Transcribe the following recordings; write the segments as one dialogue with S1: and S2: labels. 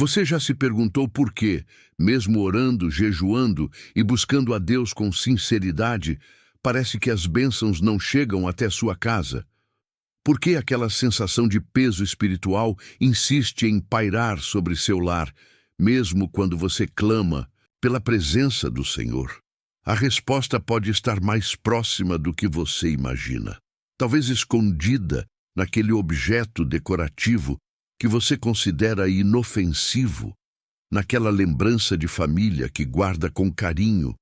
S1: Você já se perguntou por quê, mesmo orando, jejuando e buscando a Deus com sinceridade, parece que as bênçãos não chegam até sua casa? Por que aquela sensação de peso espiritual insiste em pairar sobre seu lar, mesmo quando você clama pela presença do Senhor? A resposta pode estar mais próxima do que você imagina. Talvez escondida naquele objeto decorativo que você considera inofensivo, naquela lembrança de família que guarda com carinho,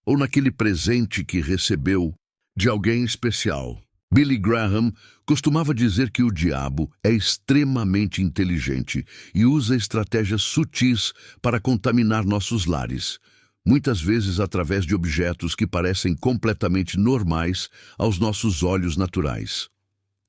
S1: ou naquele presente que recebeu de alguém especial. Billy Graham costumava dizer que o diabo é extremamente inteligente e usa estratégias sutis para contaminar nossos lares, muitas vezes através de objetos que parecem completamente normais aos nossos olhos naturais.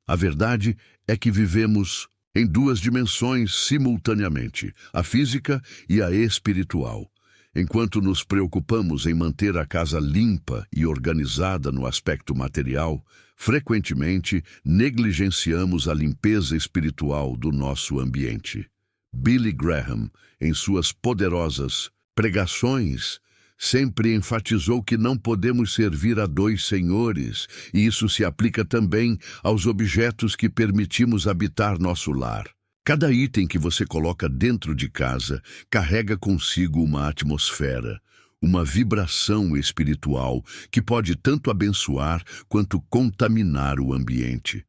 S1: A verdade é que vivemos em duas dimensões simultaneamente, a física e a espiritual. Enquanto nos preocupamos em manter a casa limpa e organizada no aspecto material, frequentemente negligenciamos a limpeza espiritual do nosso ambiente. Billy Graham, em suas poderosas pregações, sempre enfatizou que não podemos servir a dois senhores, e isso se aplica também aos objetos que permitimos habitar nosso lar. Cada item que você coloca dentro de casa carrega consigo uma atmosfera, uma vibração espiritual que pode tanto abençoar quanto contaminar o ambiente.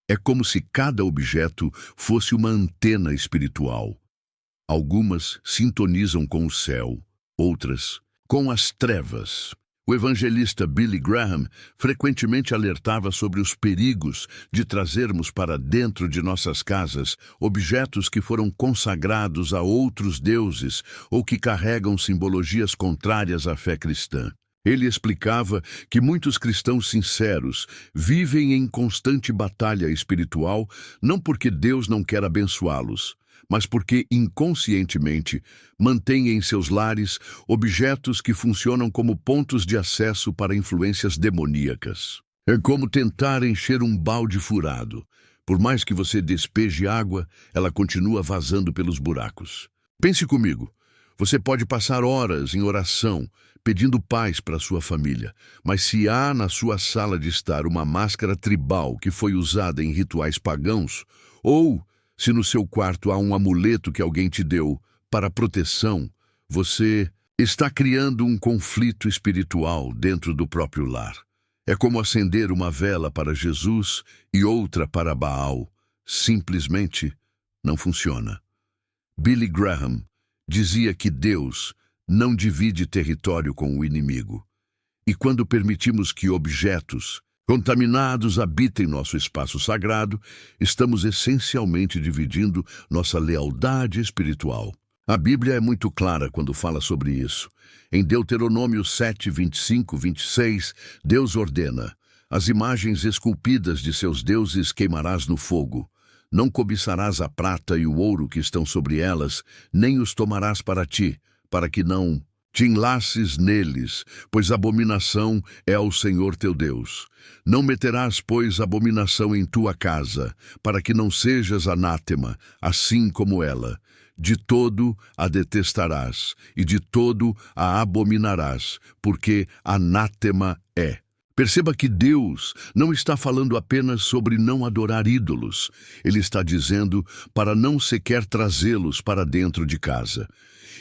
S1: É como se cada objeto fosse uma antena espiritual. Algumas sintonizam com o céu, outras com as trevas. O evangelista Billy Graham frequentemente alertava sobre os perigos de trazermos para dentro de nossas casas objetos que foram consagrados a outros deuses ou que carregam simbologias contrárias à fé cristã. Ele explicava que muitos cristãos sinceros vivem em constante batalha espiritual, não porque Deus não quer abençoá-los, mas porque inconscientemente mantêm em seus lares objetos que funcionam como pontos de acesso para influências demoníacas. É como tentar encher um balde furado. Por mais que você despeje água, ela continua vazando pelos buracos. Pense comigo. Você pode passar horas em oração, pedindo paz para sua família, mas se há na sua sala de estar uma máscara tribal que foi usada em rituais pagãos, ou se no seu quarto há um amuleto que alguém te deu para proteção, você está criando um conflito espiritual dentro do próprio lar. É como acender uma vela para Jesus e outra para Baal. Simplesmente não funciona. Billy Graham dizia que Deus não divide território com o inimigo. E quando permitimos que objetos contaminados habitem nosso espaço sagrado, estamos essencialmente dividindo nossa lealdade espiritual. A Bíblia é muito clara quando fala sobre isso. Em Deuteronômio 7, 25, 26, Deus ordena: as imagens esculpidas de seus deuses queimarás no fogo. Não cobiçarás a prata e o ouro que estão sobre elas, nem os tomarás para ti, para que não te enlaces neles, pois abominação é ao Senhor teu Deus. Não meterás, pois, abominação em tua casa, para que não sejas anátema, assim como ela. De todo a detestarás, e de todo a abominarás, porque anátema é. Perceba que Deus não está falando apenas sobre não adorar ídolos. Ele está dizendo para não sequer trazê-los para dentro de casa.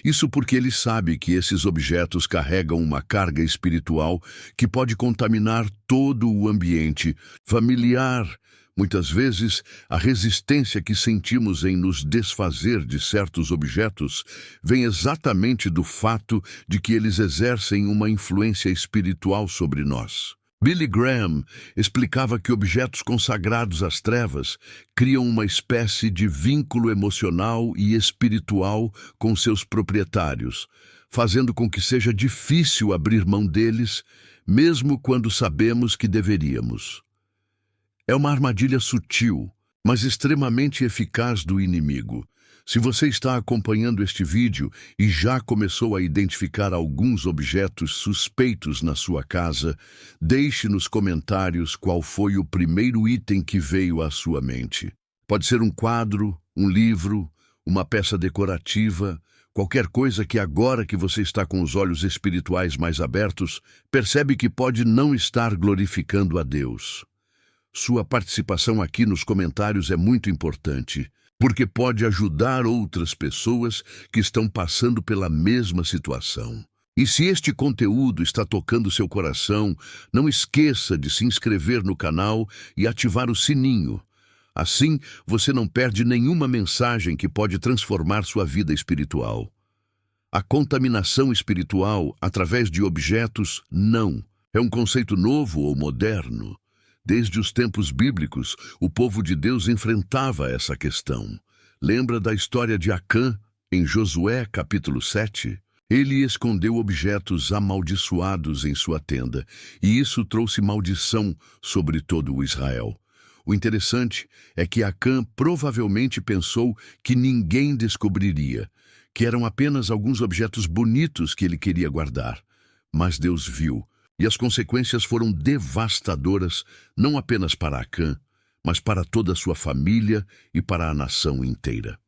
S1: Isso porque ele sabe que esses objetos carregam uma carga espiritual que pode contaminar todo o ambiente familiar. Muitas vezes, a resistência que sentimos em nos desfazer de certos objetos vem exatamente do fato de que eles exercem uma influência espiritual sobre nós. Billy Graham explicava que objetos consagrados às trevas criam uma espécie de vínculo emocional e espiritual com seus proprietários, fazendo com que seja difícil abrir mão deles, mesmo quando sabemos que deveríamos. É uma armadilha sutil, mas extremamente eficaz do inimigo. Se você está acompanhando este vídeo e já começou a identificar alguns objetos suspeitos na sua casa, deixe nos comentários qual foi o primeiro item que veio à sua mente. Pode ser um quadro, um livro, uma peça decorativa, qualquer coisa que agora que você está com os olhos espirituais mais abertos, percebe que pode não estar glorificando a Deus. Sua participação aqui nos comentários é muito importante, porque pode ajudar outras pessoas que estão passando pela mesma situação. E se este conteúdo está tocando seu coração, não esqueça de se inscrever no canal e ativar o sininho. Assim, você não perde nenhuma mensagem que pode transformar sua vida espiritual. A contaminação espiritual através de objetos não é um conceito novo ou moderno. Desde os tempos bíblicos, o povo de Deus enfrentava essa questão. Lembra da história de Acã, em Josué, capítulo 7? Ele escondeu objetos amaldiçoados em sua tenda, e isso trouxe maldição sobre todo o Israel. O interessante é que Acã provavelmente pensou que ninguém descobriria, que eram apenas alguns objetos bonitos que ele queria guardar. Mas Deus viu, e as consequências foram devastadoras, não apenas para Acã, mas para toda a sua família e para a nação inteira.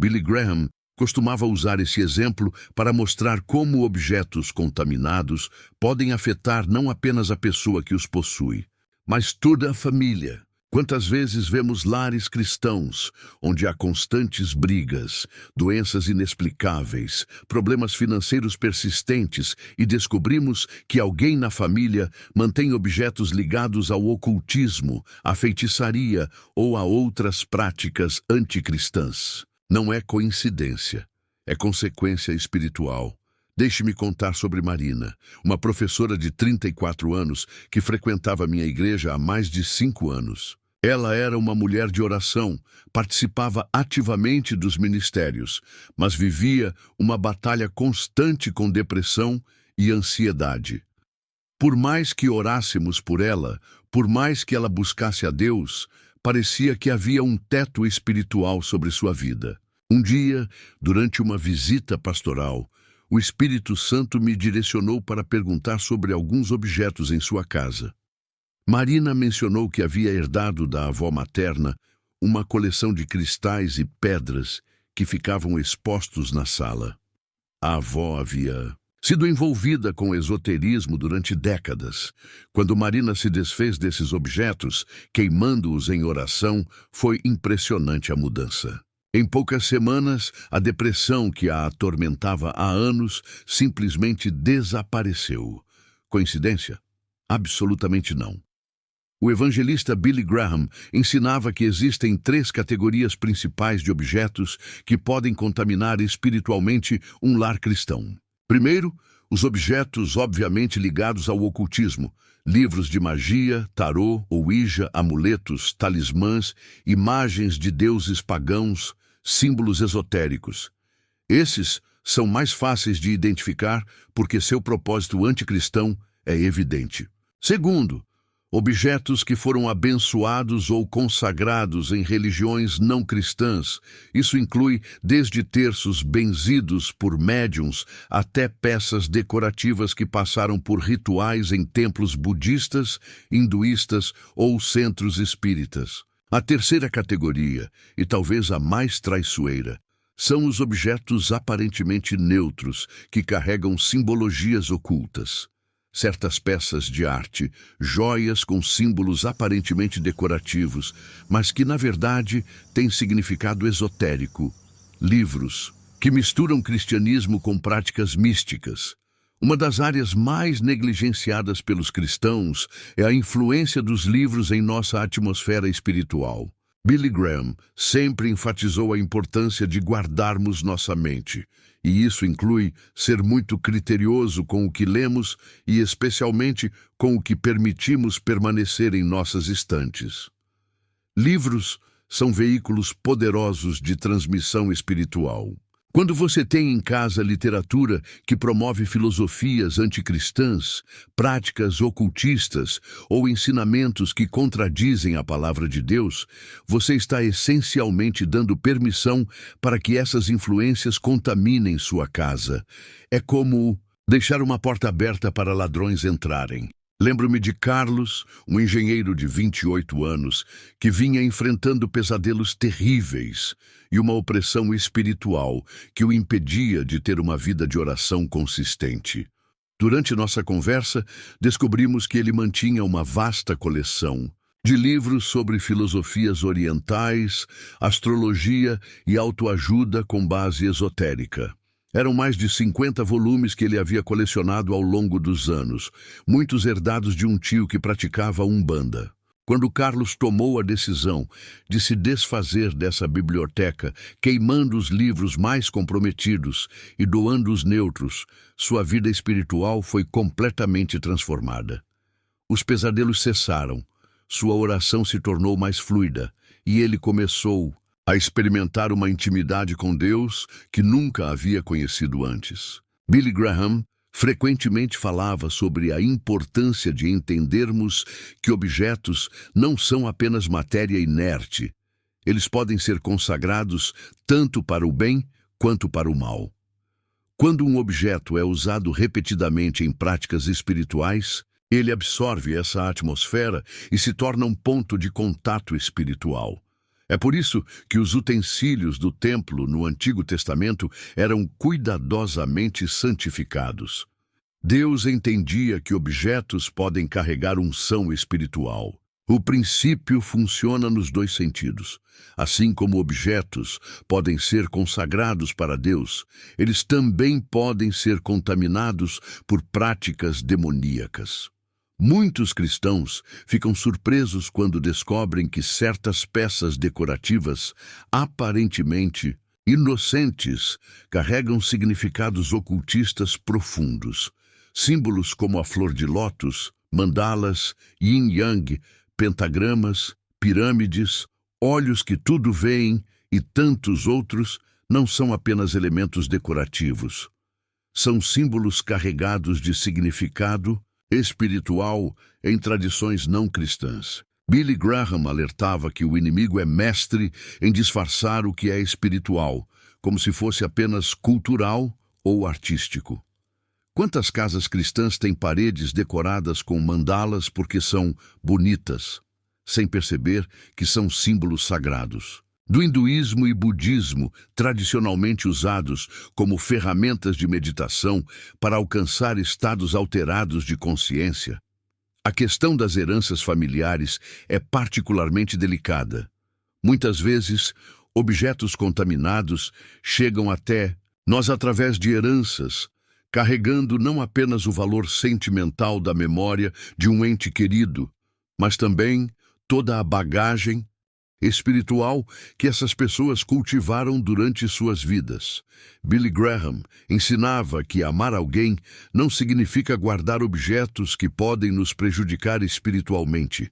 S1: Billy Graham costumava usar esse exemplo para mostrar como objetos contaminados podem afetar não apenas a pessoa que os possui, mas toda a família. Quantas vezes vemos lares cristãos, onde há constantes brigas, doenças inexplicáveis, problemas financeiros persistentes e descobrimos que alguém na família mantém objetos ligados ao ocultismo, à feitiçaria ou a outras práticas anticristãs. Não é coincidência, é consequência espiritual. Deixe-me contar sobre Marina, uma professora de 34 anos que frequentava minha igreja há mais de 5 anos. Ela era uma mulher de oração, participava ativamente dos ministérios, mas vivia uma batalha constante com depressão e ansiedade. Por mais que orássemos por ela, por mais que ela buscasse a Deus, parecia que havia um teto espiritual sobre sua vida. Um dia, durante uma visita pastoral, o Espírito Santo me direcionou para perguntar sobre alguns objetos em sua casa. Marina mencionou que havia herdado da avó materna uma coleção de cristais e pedras que ficavam expostos na sala. A avó havia sido envolvida com esoterismo durante décadas. Quando Marina se desfez desses objetos, queimando-os em oração, foi impressionante a mudança. Em poucas semanas, a depressão que a atormentava há anos simplesmente desapareceu. Coincidência? Absolutamente não. O evangelista Billy Graham ensinava que existem 3 categorias principais de objetos que podem contaminar espiritualmente um lar cristão. Primeiro, os objetos obviamente ligados ao ocultismo, livros de magia, tarô, ouija, amuletos, talismãs, imagens de deuses pagãos, símbolos esotéricos. Esses são mais fáceis de identificar porque seu propósito anticristão é evidente. Segundo, objetos que foram abençoados ou consagrados em religiões não cristãs. Isso inclui desde terços benzidos por médiuns até peças decorativas que passaram por rituais em templos budistas, hinduístas ou centros espíritas. A terceira categoria, e talvez a mais traiçoeira, são os objetos aparentemente neutros que carregam simbologias ocultas. Certas peças de arte, joias com símbolos aparentemente decorativos, mas que na verdade têm significado esotérico. Livros que misturam cristianismo com práticas místicas. Uma das áreas mais negligenciadas pelos cristãos é a influência dos livros em nossa atmosfera espiritual. Billy Graham sempre enfatizou a importância de guardarmos nossa mente, e isso inclui ser muito criterioso com o que lemos e especialmente com o que permitimos permanecer em nossas estantes. Livros são veículos poderosos de transmissão espiritual. Quando você tem em casa literatura que promove filosofias anticristãs, práticas ocultistas ou ensinamentos que contradizem a palavra de Deus, você está essencialmente dando permissão para que essas influências contaminem sua casa. É como deixar uma porta aberta para ladrões entrarem. Lembro-me de Carlos, um engenheiro de 28 anos, que vinha enfrentando pesadelos terríveis e uma opressão espiritual que o impedia de ter uma vida de oração consistente. Durante nossa conversa, descobrimos que ele mantinha uma vasta coleção de livros sobre filosofias orientais, astrologia e autoajuda com base esotérica. Eram mais de 50 volumes que ele havia colecionado ao longo dos anos, muitos herdados de um tio que praticava umbanda. Quando Carlos tomou a decisão de se desfazer dessa biblioteca, queimando os livros mais comprometidos e doando os neutros, sua vida espiritual foi completamente transformada. Os pesadelos cessaram, sua oração se tornou mais fluida e ele começou a experimentar uma intimidade com Deus que nunca havia conhecido antes. Billy Graham frequentemente falava sobre a importância de entendermos que objetos não são apenas matéria inerte. Eles podem ser consagrados tanto para o bem quanto para o mal. Quando um objeto é usado repetidamente em práticas espirituais, ele absorve essa atmosfera e se torna um ponto de contato espiritual. É por isso que os utensílios do templo no Antigo Testamento eram cuidadosamente santificados. Deus entendia que objetos podem carregar unção espiritual. O princípio funciona nos dois sentidos. Assim como objetos podem ser consagrados para Deus, eles também podem ser contaminados por práticas demoníacas. Muitos cristãos ficam surpresos quando descobrem que certas peças decorativas, aparentemente inocentes, carregam significados ocultistas profundos. Símbolos como a flor de lótus, mandalas, yin-yang, pentagramas, pirâmides, olhos que tudo veem e tantos outros não são apenas elementos decorativos. São símbolos carregados de significado espiritual em tradições não cristãs. Billy Graham alertava que o inimigo é mestre em disfarçar o que é espiritual, como se fosse apenas cultural ou artístico. Quantas casas cristãs têm paredes decoradas com mandalas porque são bonitas, sem perceber que são símbolos sagrados? Do hinduísmo e budismo, tradicionalmente usados como ferramentas de meditação para alcançar estados alterados de consciência. A questão das heranças familiares é particularmente delicada. Muitas vezes, objetos contaminados chegam até nós através de heranças, carregando não apenas o valor sentimental da memória de um ente querido, mas também toda a bagagem espiritual que essas pessoas cultivaram durante suas vidas. Billy Graham ensinava que amar alguém não significa guardar objetos que podem nos prejudicar espiritualmente.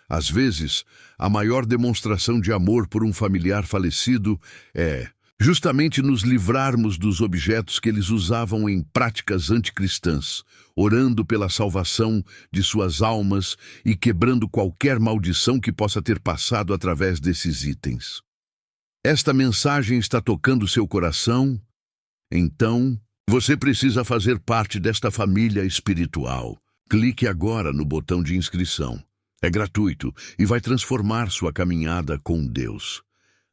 S1: Às vezes, a maior demonstração de amor por um familiar falecido é justamente nos livrarmos dos objetos que eles usavam em práticas anticristãs, orando pela salvação de suas almas e quebrando qualquer maldição que possa ter passado através desses itens. Esta mensagem está tocando seu coração? Então, você precisa fazer parte desta família espiritual. Clique agora no botão de inscrição. É gratuito e vai transformar sua caminhada com Deus.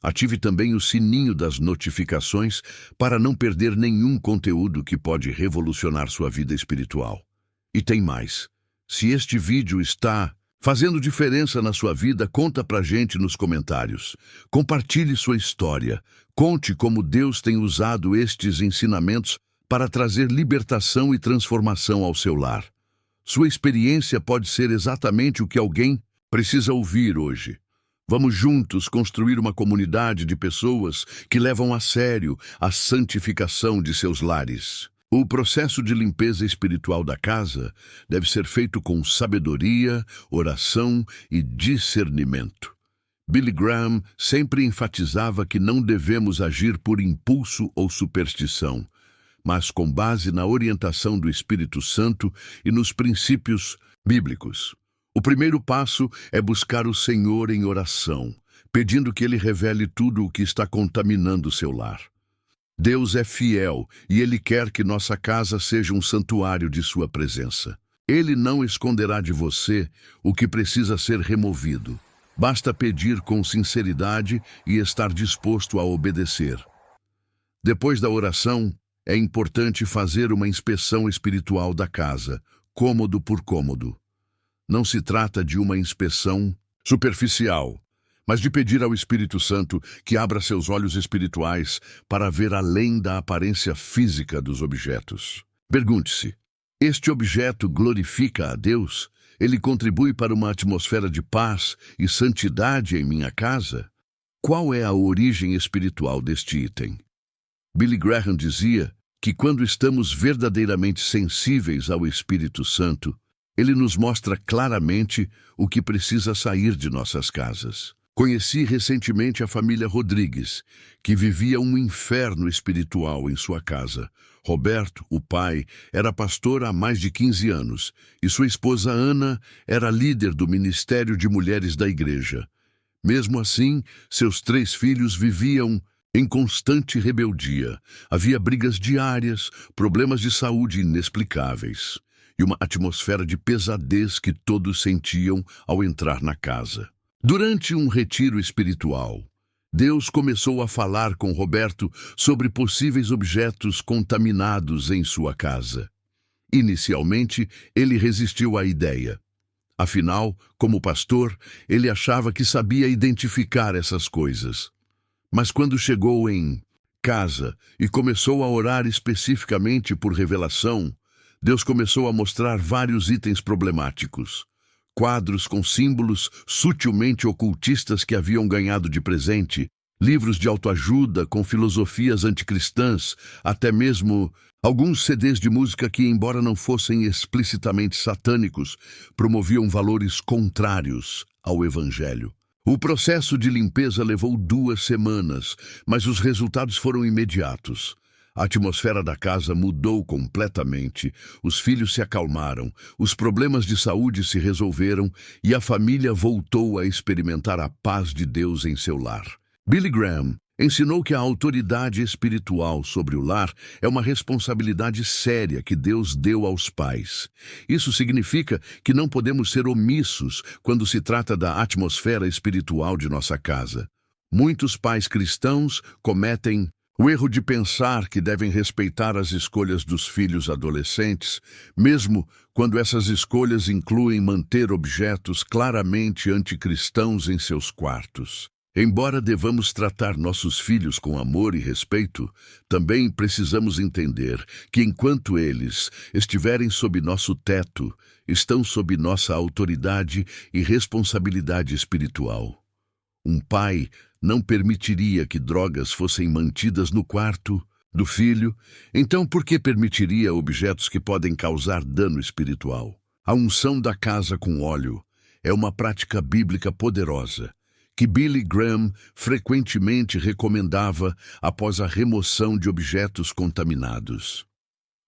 S1: Ative também o sininho das notificações para não perder nenhum conteúdo que pode revolucionar sua vida espiritual. E tem mais. Se este vídeo está fazendo diferença na sua vida, conta pra gente nos comentários. Compartilhe sua história. Conte como Deus tem usado estes ensinamentos para trazer libertação e transformação ao seu lar. Sua experiência pode ser exatamente o que alguém precisa ouvir hoje. Vamos juntos construir uma comunidade de pessoas que levam a sério a santificação de seus lares. O processo de limpeza espiritual da casa deve ser feito com sabedoria, oração e discernimento. Billy Graham sempre enfatizava que não devemos agir por impulso ou superstição, mas com base na orientação do Espírito Santo e nos princípios bíblicos. O primeiro passo é buscar o Senhor em oração, pedindo que Ele revele tudo o que está contaminando seu lar. Deus é fiel e Ele quer que nossa casa seja um santuário de sua presença. Ele não esconderá de você o que precisa ser removido. Basta pedir com sinceridade e estar disposto a obedecer. Depois da oração, é importante fazer uma inspeção espiritual da casa, cômodo por cômodo. Não se trata de uma inspeção superficial, mas de pedir ao Espírito Santo que abra seus olhos espirituais para ver além da aparência física dos objetos. Pergunte-se: este objeto glorifica a Deus? Ele contribui para uma atmosfera de paz e santidade em minha casa? Qual é a origem espiritual deste item? Billy Graham dizia que quando estamos verdadeiramente sensíveis ao Espírito Santo, ele nos mostra claramente o que precisa sair de nossas casas. Conheci recentemente a família Rodrigues, que vivia um inferno espiritual em sua casa. Roberto, o pai, era pastor há mais de 15 anos e sua esposa Ana era líder do Ministério de Mulheres da igreja. Mesmo assim, seus 3 filhos viviam em constante rebeldia. Havia brigas diárias, problemas de saúde inexplicáveis e uma atmosfera de pesadez que todos sentiam ao entrar na casa. Durante um retiro espiritual, Deus começou a falar com Roberto sobre possíveis objetos contaminados em sua casa. Inicialmente, ele resistiu à ideia. Afinal, como pastor, ele achava que sabia identificar essas coisas. Mas quando chegou em casa e começou a orar especificamente por revelação, Deus começou a mostrar vários itens problemáticos. Quadros com símbolos sutilmente ocultistas que haviam ganhado de presente, livros de autoajuda com filosofias anticristãs, até mesmo alguns CDs de música que, embora não fossem explicitamente satânicos, promoviam valores contrários ao Evangelho. O processo de limpeza levou 2 semanas, mas os resultados foram imediatos. A atmosfera da casa mudou completamente, os filhos se acalmaram, os problemas de saúde se resolveram e a família voltou a experimentar a paz de Deus em seu lar. Billy Graham ensinou que a autoridade espiritual sobre o lar é uma responsabilidade séria que Deus deu aos pais. Isso significa que não podemos ser omissos quando se trata da atmosfera espiritual de nossa casa. Muitos pais cristãos cometem o erro de pensar que devem respeitar as escolhas dos filhos adolescentes, mesmo quando essas escolhas incluem manter objetos claramente anticristãos em seus quartos. Embora devamos tratar nossos filhos com amor e respeito, também precisamos entender que enquanto eles estiverem sob nosso teto, estão sob nossa autoridade e responsabilidade espiritual. Um pai não permitiria que drogas fossem mantidas no quarto do filho, então por que permitiria objetos que podem causar dano espiritual? A unção da casa com óleo é uma prática bíblica poderosa que Billy Graham frequentemente recomendava após a remoção de objetos contaminados.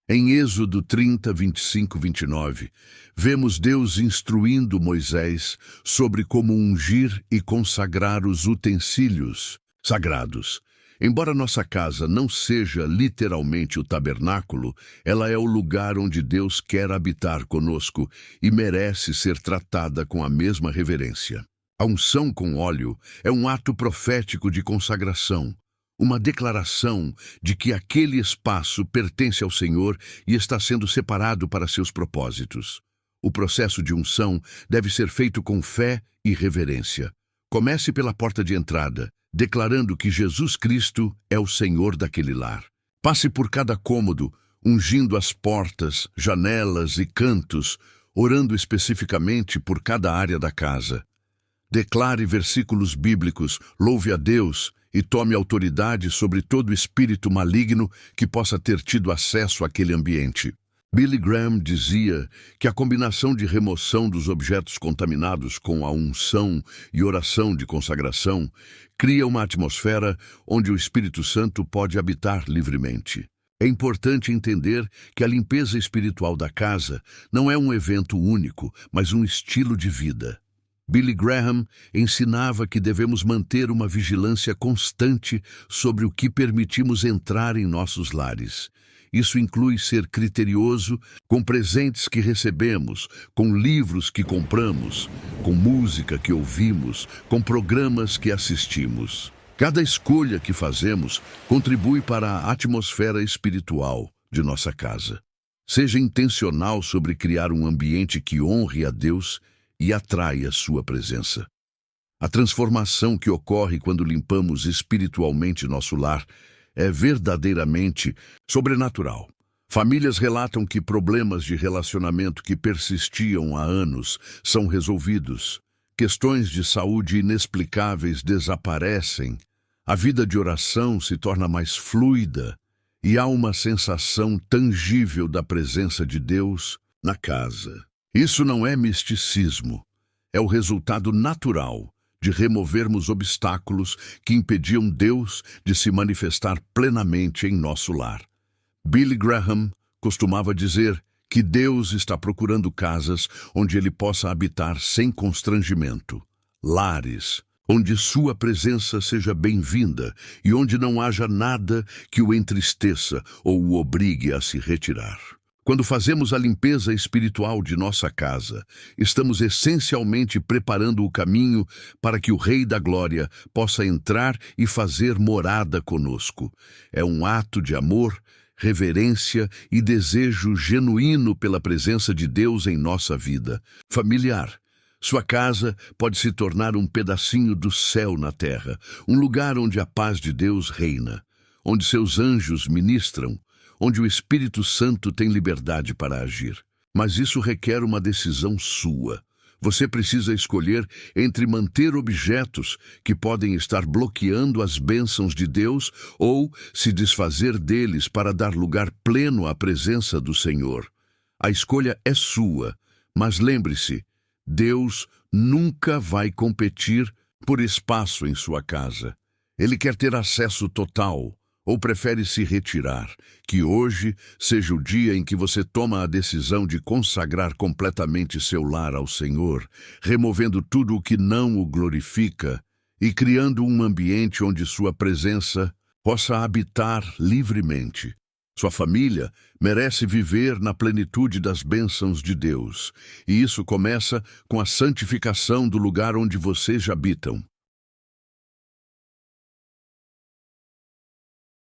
S1: Em Êxodo 30, 25, 29, vemos Deus instruindo Moisés sobre como ungir e consagrar os utensílios sagrados. Embora nossa casa não seja literalmente o tabernáculo, ela é o lugar onde Deus quer habitar conosco e merece ser tratada com a mesma reverência. A unção com óleo é um ato profético de consagração, uma declaração de que aquele espaço pertence ao Senhor e está sendo separado para seus propósitos. O processo de unção deve ser feito com fé e reverência. Comece pela porta de entrada, declarando que Jesus Cristo é o Senhor daquele lar. Passe por cada cômodo, ungindo as portas, janelas e cantos, orando especificamente por cada área da casa. Declare versículos bíblicos, louve a Deus e tome autoridade sobre todo espírito maligno que possa ter tido acesso àquele ambiente. Billy Graham dizia que a combinação de remoção dos objetos contaminados com a unção e oração de consagração cria uma atmosfera onde o Espírito Santo pode habitar livremente. É importante entender que a limpeza espiritual da casa não é um evento único, mas um estilo de vida. Billy Graham ensinava que devemos manter uma vigilância constante sobre o que permitimos entrar em nossos lares. Isso inclui ser criterioso com presentes que recebemos, com livros que compramos, com música que ouvimos, com programas que assistimos. Cada escolha que fazemos contribui para a atmosfera espiritual de nossa casa. Seja intencional sobre criar um ambiente que honre a Deus e atraia sua presença. A transformação que ocorre quando limpamos espiritualmente nosso lar é verdadeiramente sobrenatural. Famílias relatam que problemas de relacionamento que persistiam há anos são resolvidos. Questões de saúde inexplicáveis desaparecem. A vida de oração se torna mais fluida e há uma sensação tangível da presença de Deus na casa. Isso não é misticismo, é o resultado natural de removermos obstáculos que impediam Deus de se manifestar plenamente em nosso lar. Billy Graham costumava dizer que Deus está procurando casas onde Ele possa habitar sem constrangimento, lares onde sua presença seja bem-vinda e onde não haja nada que o entristeça ou o obrigue a se retirar. Quando fazemos a limpeza espiritual de nossa casa, estamos essencialmente preparando o caminho para que o Rei da Glória possa entrar e fazer morada conosco. É um ato de amor, reverência e desejo genuíno pela presença de Deus em nossa vida. Familiar. Sua casa pode se tornar um pedacinho do céu na terra, um lugar onde a paz de Deus reina, onde seus anjos ministram, onde o Espírito Santo tem liberdade para agir. Mas isso requer uma decisão sua. Você precisa escolher entre manter objetos que podem estar bloqueando as bênçãos de Deus ou se desfazer deles para dar lugar pleno à presença do Senhor. A escolha é sua, mas lembre-se, Deus nunca vai competir por espaço em sua casa. Ele quer ter acesso total. Ou prefere se retirar? Que hoje seja o dia em que você toma a decisão de consagrar completamente seu lar ao Senhor, removendo tudo o que não o glorifica e criando um ambiente onde sua presença possa habitar livremente. Sua família merece viver na plenitude das bênçãos de Deus, e isso começa com a santificação do lugar onde vocês habitam.